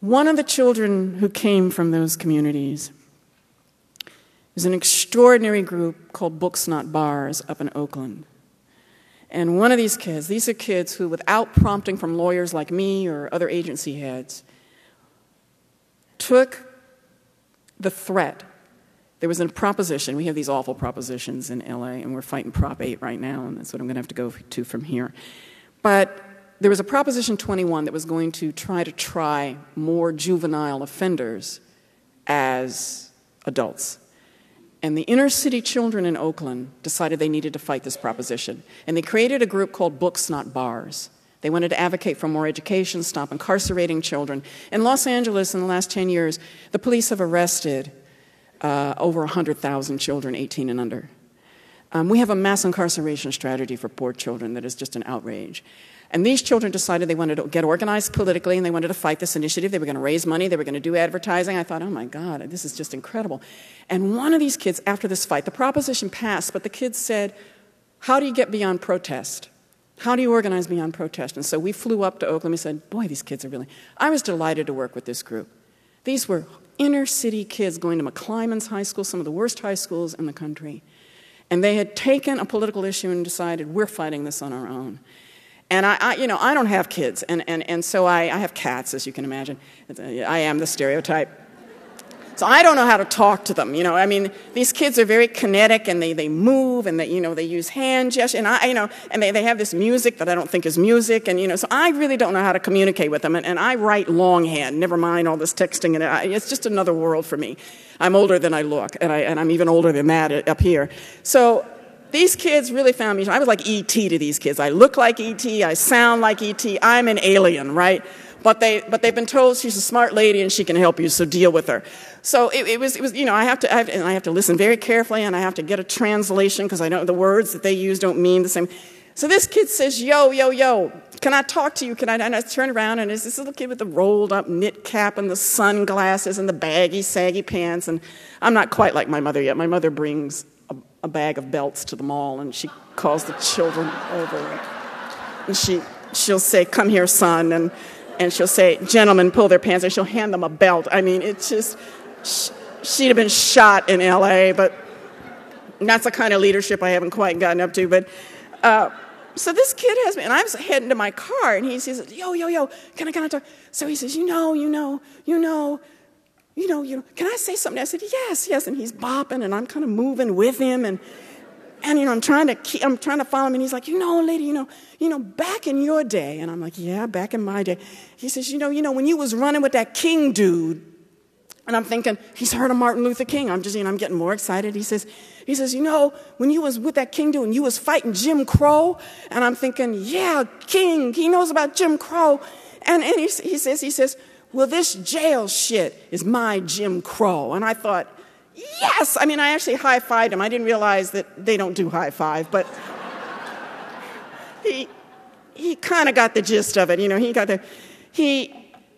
One of the children who came from those communities is an extraordinary group called Books Not Bars up in Oakland. And one of these are kids who, without prompting from lawyers like me or other agency heads, took the threat. There was a proposition. We have these awful propositions in LA, and we're fighting Prop 8 right now, and that's what I'm going to have to go to from here. But there was a Proposition 21 that was going to try more juvenile offenders as adults. And the inner city children in Oakland decided they needed to fight this proposition. And they created a group called Books Not Bars. They wanted to advocate for more education, stop incarcerating children. In Los Angeles, in the last 10 years, the police have arrested over 100,000 children 18 and under. We have a mass incarceration strategy for poor children that is just an outrage. And these children decided they wanted to get organized politically, and they wanted to fight this initiative. They were going to raise money. They were going to do advertising. I thought, oh, my God, this is just incredible. And one of these kids, after this fight, the proposition passed, but the kids said, how do you get beyond protest? How do you organize beyond protest? And so we flew up to Oakland. We said, boy, these kids are really... I was delighted to work with this group. These were inner city kids going to McClymonds High School, some of the worst high schools in the country. And they had taken a political issue and decided, we're fighting this on our own. And I don't have kids, and so I have cats, as you can imagine. I am the stereotype. So I don't know how to talk to them, I mean, these kids are very kinetic, and they move, and they use hand gestures, and they have this music that I don't think is music, and so I really don't know how to communicate with them, and I write longhand, never mind all this texting, and it's just another world for me. I'm older than I look, and I'm even older than that up here. So these kids really found me. I was like E.T. to these kids. I look like E.T., I sound like E.T., I'm an alien, right? But they've been told she's a smart lady and she can help you, so deal with her. So it was I have to listen very carefully, and I have to get a translation because I know the words that they use don't mean the same. So this kid says, yo, can I talk to you? And I turn around, and it's this little kid with the rolled up knit cap and the sunglasses and the baggy, saggy pants. And I'm not quite like my mother yet. My mother brings a bag of belts to the mall, and she calls the children over, and she'll say, come here, son, and she'll say, gentlemen, pull their pants, and she'll hand them a belt. I mean, it's just, she'd have been shot in LA, but that's the kind of leadership I haven't quite gotten up to. But so this kid has me, and I was heading to my car, and he says, yo, can I talk? So he says, can I say something? I said, yes, and he's bopping, and I'm kind of moving with him, and I'm trying to follow him, and he's like, lady, back in your day, and I'm like, yeah, back in my day. He says, when you was running with that King dude, and I'm thinking, he's heard of Martin Luther King. I'm getting more excited. He says, when you was with that King dude, and you was fighting Jim Crow, and I'm thinking, yeah, King, he knows about Jim Crow, and he says, well, this jail shit is my Jim Crow. And I thought, yes! I mean, I actually high-fived him. I didn't realize that they don't do high-five, but he kind of got the gist of it.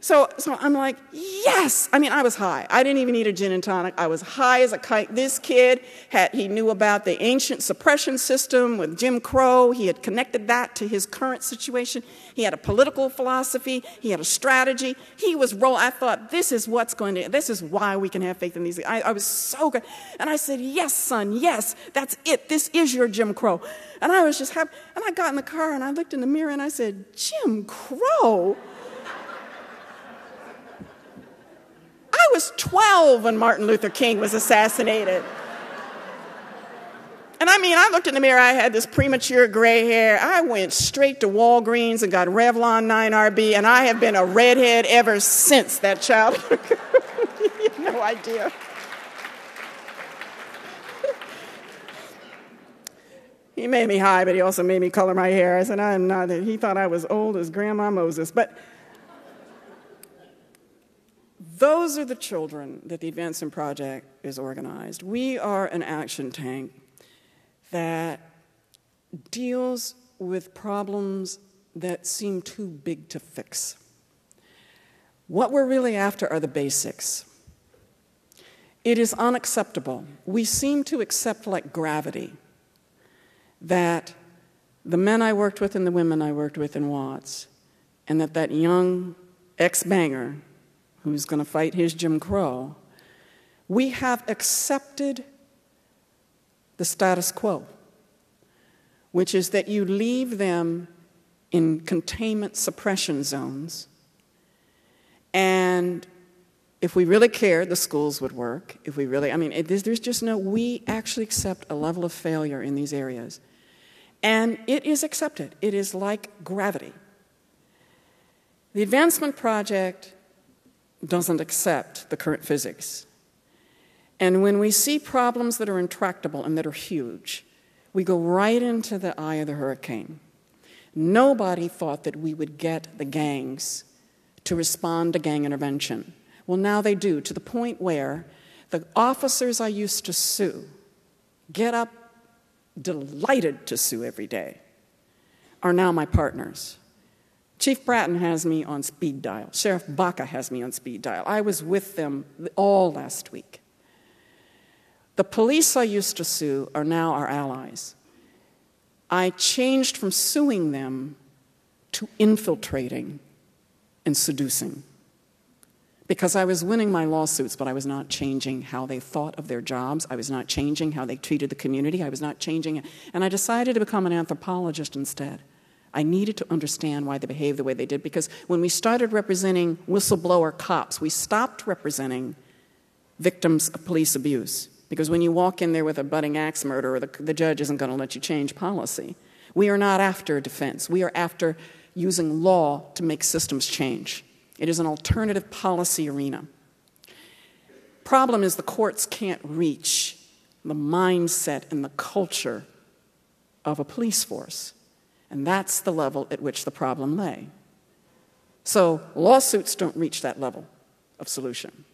So I'm like, yes! I mean, I was high. I didn't even need a gin and tonic. I was high as a kite. This kid, he knew about the ancient suppression system with Jim Crow. He had connected that to his current situation. He had a political philosophy. He had a strategy. I thought, this is why we can have faith in these. I was so good. And I said, yes, son, yes, that's it. This is your Jim Crow. And I was just happy. And I got in the car, and I looked in the mirror, and I said, Jim Crow? I was 12 when Martin Luther King was assassinated. And I looked in the mirror, I had this premature gray hair. I went straight to Walgreens and got Revlon 9RB, and I have been a redhead ever since that childhood. You have no idea. He made me high, but he also made me color my hair. I said, I'm not. He thought I was old as Grandma Moses. But those are the children that the Advancement Project is organized. We are an action tank that deals with problems that seem too big to fix. What we're really after are the basics. It is unacceptable. We seem to accept like gravity that the men I worked with and the women I worked with in Watts, and that young ex-banger who's going to fight his Jim Crow, we have accepted the status quo, which is that you leave them in containment suppression zones, and if we really cared, the schools would work. If we really, there's just no, we actually accept a level of failure in these areas. And it is accepted. It is like gravity. The Advancement Project doesn't accept the current physics. And when we see problems that are intractable and that are huge, we go right into the eye of the hurricane. Nobody thought that we would get the gangs to respond to gang intervention. Well, now they do, to the point where the officers I used to sue get up delighted to sue every day, are now my partners. Chief Bratton has me on speed dial. Sheriff Baca has me on speed dial. I was with them all last week. The police I used to sue are now our allies. I changed from suing them to infiltrating and seducing, because I was winning my lawsuits, but I was not changing how they thought of their jobs. I was not changing how they treated the community. I was not changing it. And I decided to become an anthropologist instead. I needed to understand why they behaved the way they did, because when we started representing whistleblower cops, we stopped representing victims of police abuse. Because when you walk in there with a budding axe murderer, the judge isn't going to let you change policy. We are not after defense. We are after using law to make systems change. It is an alternative policy arena. Problem is the courts can't reach the mindset and the culture of a police force. And that's the level at which the problem lay. So lawsuits don't reach that level of solution.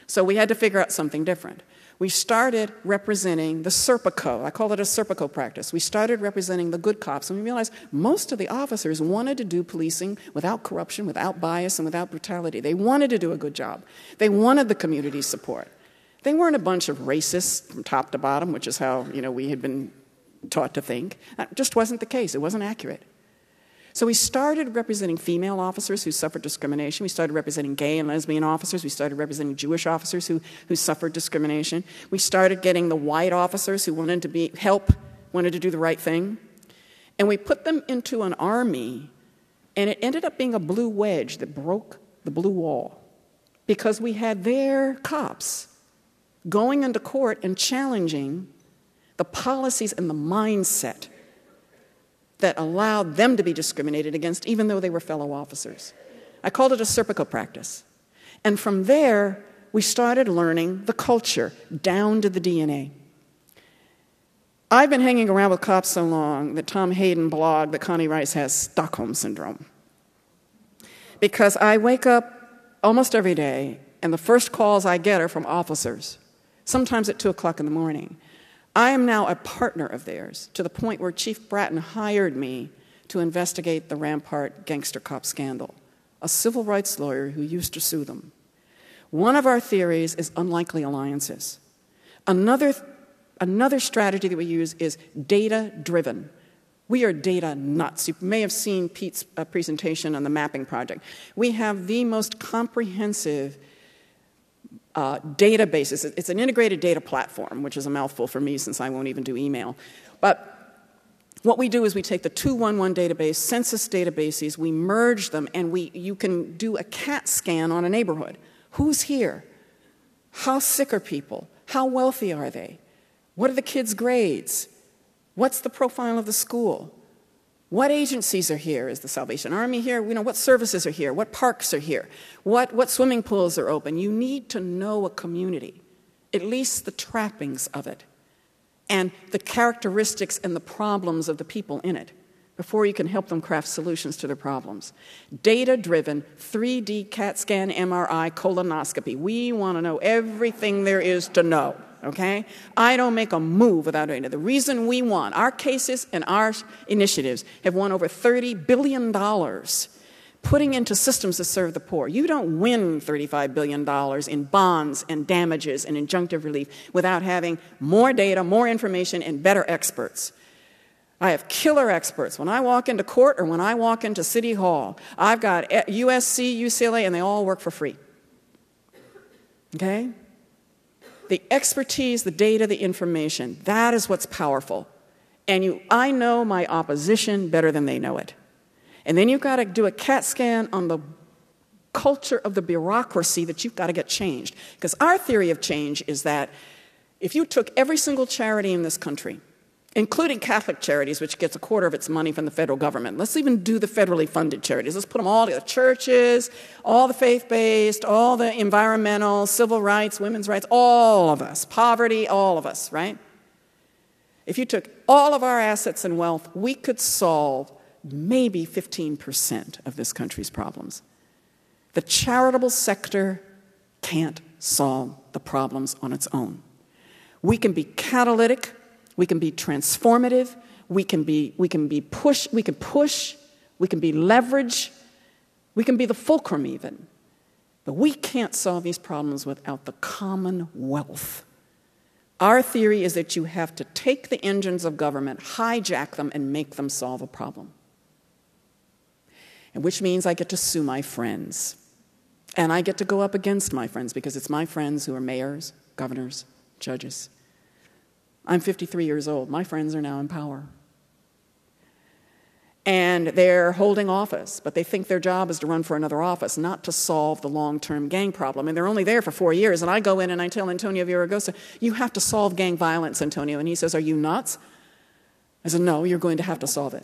So we had to figure out something different. We started representing the Serpico. I call it a Serpico practice. We started representing the good cops, and we realized most of the officers wanted to do policing without corruption, without bias, and without brutality. They wanted to do a good job. They wanted the community support. They weren't a bunch of racists from top to bottom, which is how we had been taught to think. That just wasn't the case. It wasn't accurate. So we started representing female officers who suffered discrimination. We started representing gay and lesbian officers. We started representing Jewish officers who suffered discrimination. We started getting the white officers who wanted to do the right thing. And we put them into an army, and it ended up being a blue wedge that broke the blue wall, because we had their cops going into court and challenging the policies and the mindset that allowed them to be discriminated against, even though they were fellow officers. I called it a Serpico practice. And from there, we started learning the culture down to the DNA. I've been hanging around with cops so long that Tom Hayden blogged that Connie Rice has Stockholm Syndrome. Because I wake up almost every day, and the first calls I get are from officers, sometimes at 2 o'clock in the morning. I am now a partner of theirs, to the point where Chief Bratton hired me to investigate the Rampart gangster cop scandal, a civil rights lawyer who used to sue them. One of our theories is unlikely alliances. Another strategy that we use is data-driven. We are data nuts. You may have seen Pete's presentation on the mapping project. We have the most comprehensive databases. It's an integrated data platform, which is a mouthful for me since I won't even do email. But what we do is we take the 211 database, census databases, we merge them, and you can do a CAT scan on a neighborhood. Who's here? How sick are people? How wealthy are they? What are the kids' grades? What's the profile of the school? What agencies are here? Is the Salvation Army here? What services are here? What parks are here? What swimming pools are open? You need to know a community, at least the trappings of it, and the characteristics and the problems of the people in it, before you can help them craft solutions to their problems. Data-driven, 3D CAT scan, MRI, colonoscopy. We want to know everything there is to know. Okay? I don't make a move without doing it. The reason we won, our cases and our initiatives have won over $30 billion putting into systems to serve the poor. You don't win $35 billion in bonds and damages and injunctive relief without having more data, more information, and better experts. I have killer experts. When I walk into court or when I walk into City Hall, I've got USC, UCLA, and they all work for free. okay? The expertise, the data, the information, that is what's powerful. And I know my opposition better than they know it. And then you've got to do a CAT scan on the culture of the bureaucracy that you've got to get changed. Because our theory of change is that if you took every single charity in this country, including Catholic charities, which gets a quarter of its money from the federal government. Let's even do the federally funded charities. Let's put them all together. Churches, all the faith-based, all the environmental, civil rights, women's rights, all of us. Poverty, all of us, right? If you took all of our assets and wealth, we could solve maybe 15% of this country's problems. The charitable sector can't solve the problems on its own. We can be catalytic. We can be transformative, we can be push, we can be leverage, we can be the fulcrum even. But we can't solve these problems without the commonwealth. Our theory is that you have to take the engines of government, hijack them, and make them solve a problem. And which means I get to sue my friends. And I get to go up against my friends because it's my friends who are mayors, governors, judges. I'm 53 years old. My friends are now in power. And they're holding office, but they think their job is to run for another office, not to solve the long-term gang problem. And they're only there for 4 years. And I go in and I tell Antonio Villaraigosa, you have to solve gang violence, Antonio. And he says, are you nuts? I said, no, you're going to have to solve it.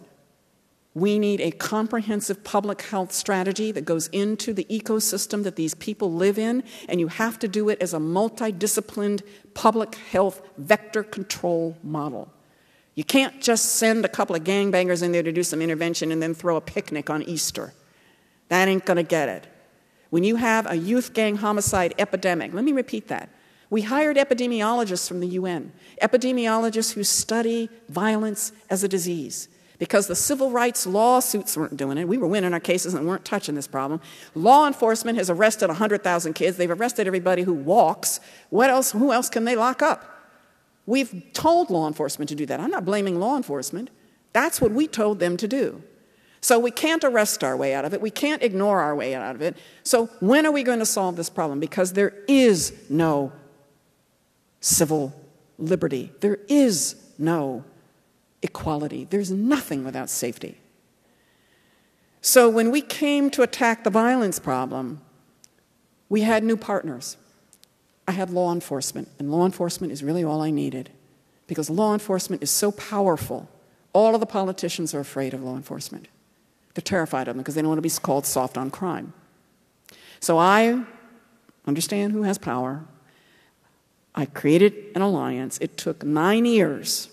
We need a comprehensive public health strategy that goes into the ecosystem that these people live in, and you have to do it as a multidisciplined public health vector control model. You can't just send a couple of gangbangers in there to do some intervention and then throw a picnic on Easter. That ain't going to get it. When you have a youth gang homicide epidemic, let me repeat that. We hired epidemiologists from the UN, epidemiologists who study violence as a disease. Because the civil rights lawsuits weren't doing it. We were winning our cases and weren't touching this problem. Law enforcement has arrested 100,000 kids. They've arrested everybody who walks. What else? Who else can they lock up? We've told law enforcement to do that. I'm not blaming law enforcement. That's what we told them to do. So we can't arrest our way out of it. We can't ignore our way out of it. So when are we going to solve this problem? Because there is no civil liberty. There is no equality. There's nothing without safety. So when we came to attack the violence problem, we had new partners. I had law enforcement, and law enforcement is really all I needed because law enforcement is so powerful. All of the politicians are afraid of law enforcement. They're terrified of them because they don't want to be called soft on crime. So I understand who has power. I created an alliance. It took 9 years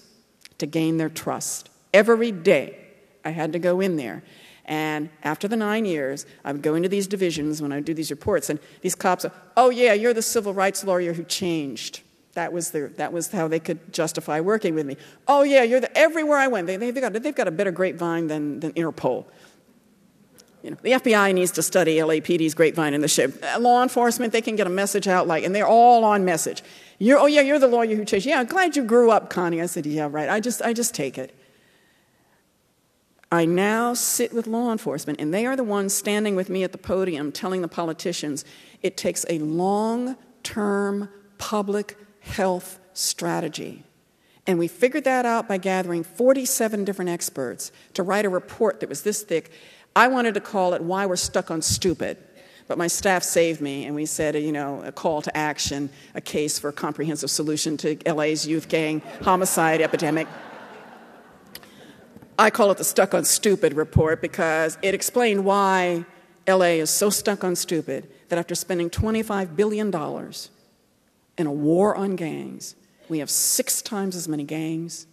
to gain their trust. Every day I had to go in there. And after the 9 years, I would go into these divisions when I would do these reports, and these cops are, oh yeah, you're the civil rights lawyer who changed. That was how they could justify working with me. Oh yeah, everywhere I went, they've got a better grapevine than Interpol. You know, the FBI needs to study LAPD's grapevine in the ship. Law enforcement, they can get a message out and they're all on message. Oh yeah, you're the lawyer who changed. Yeah, I'm glad you grew up, Connie. I said, yeah, right. I just take it. I now sit with law enforcement, and they are the ones standing with me at the podium telling the politicians it takes a long-term public health strategy. And we figured that out by gathering 47 different experts to write a report that was this thick. I wanted to call it Why We're Stuck on Stupid. But my staff saved me, and we said, a call to action, a case for a comprehensive solution to LA's youth gang homicide epidemic. I call it the Stuck on Stupid report because it explained why LA is so stuck on stupid that after spending $25 billion in a war on gangs, we have 6 times as many gangs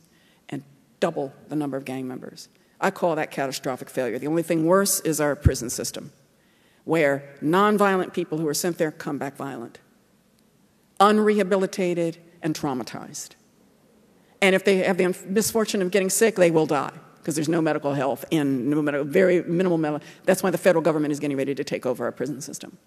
and double the number of gang members. I call that catastrophic failure. The only thing worse is our prison system, where nonviolent people who are sent there come back violent, unrehabilitated and traumatized. And if they have the misfortune of getting sick, they will die because there's no medical health and very minimal medical. That's why the federal government is getting ready to take over our prison system.